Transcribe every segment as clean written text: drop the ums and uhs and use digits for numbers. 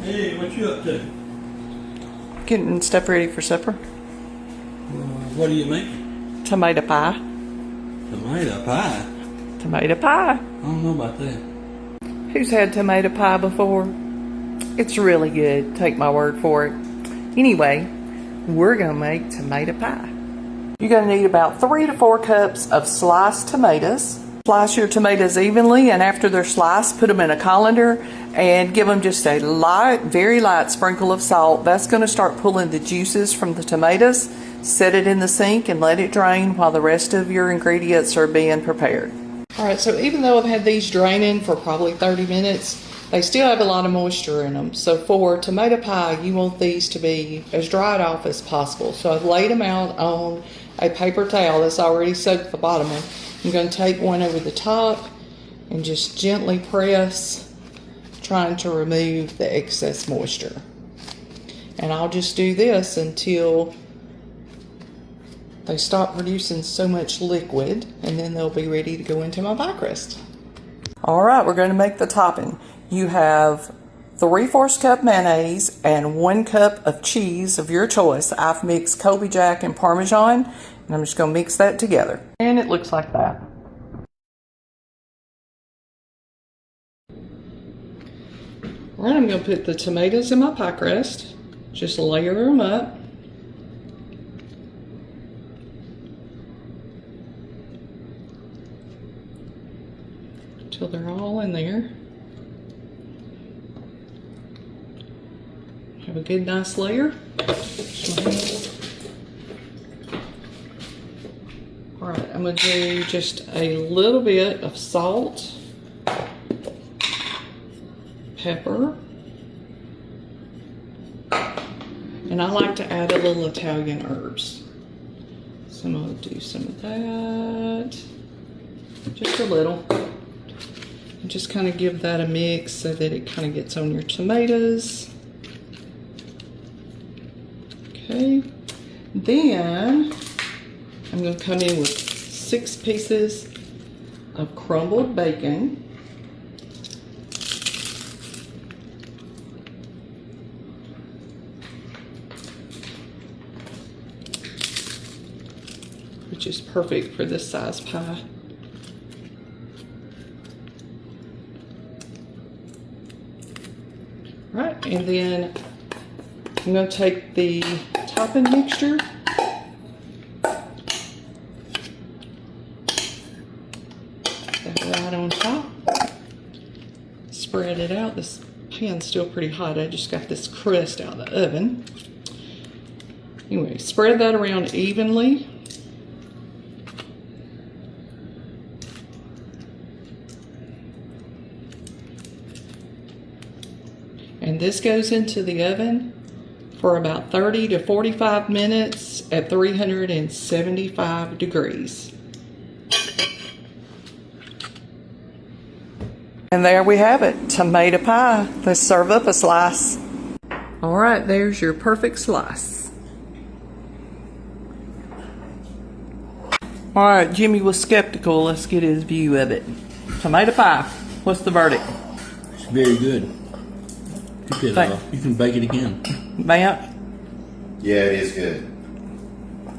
Hey, what you up to? Getting stuff ready for supper. What do you make? Tomato pie. Tomato pie? Tomato pie. I don't know about that. Who's had tomato pie before? It's really good. Take my word for it. Anyway, we're going to make tomato pie. You're going to need about 3 to 4 cups of sliced tomatoes. Slice your tomatoes evenly, and after they're sliced, put them in a colander and give them just a light, very light sprinkle of salt. That's going to start pulling the juices from the tomatoes. Set it in the sink and let it drain while the rest of your ingredients are being prepared. Alright, so even though I've had these draining for probably 30 minutes, they still have a lot of moisture in them. So for tomato pie, you want these to be as dried off as possible. So I've laid them out on a paper towel that's already soaked the bottom of. I'm going to take one over the top and just gently press, trying to remove the excess moisture. And I'll just do this until they stop producing so much liquid, and then they'll be ready to go into my pie crust. All right, we're going to make the topping. You have 3/4 cup mayonnaise and 1 cup of cheese of your choice. I've mixed Colby Jack and Parmesan, and I'm just going to mix that together. And it looks like that. All right, I'm going to put the tomatoes in my pie crust. Just layer them up. Till they're all in there. Have a good nice layer. Alright, I'm going to do just a little bit of salt, pepper, and I like to add a little Italian herbs. So I'm going to do some of that, just a little. And just kind of give that a mix so that it kind of gets on your tomatoes. Okay, then I'm going to come in with 6 pieces of crumbled bacon. Which is perfect for this size pie. Right, and then I'm going to take the topping mixture right on top, spread it out. This pan's still pretty hot. I just got this crust out of the oven. Anyway, spread that around evenly. And this goes into the oven for about 30 to 45 minutes at 375 degrees. And there we have it, tomato pie. Let's serve up a slice. All right, there's your perfect slice. All right, Jimmy was skeptical. Let's get his view of it. Tomato pie, what's the verdict? It's very good. You can bake it again. Matt? Yeah, it is good.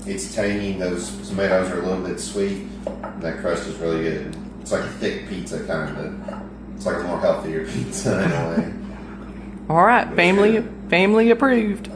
It's tangy. Those tomatoes are a little bit sweet. And that crust is really good. It's like a thick pizza kind of. It's like a more healthier pizza in a way. All right, family approved.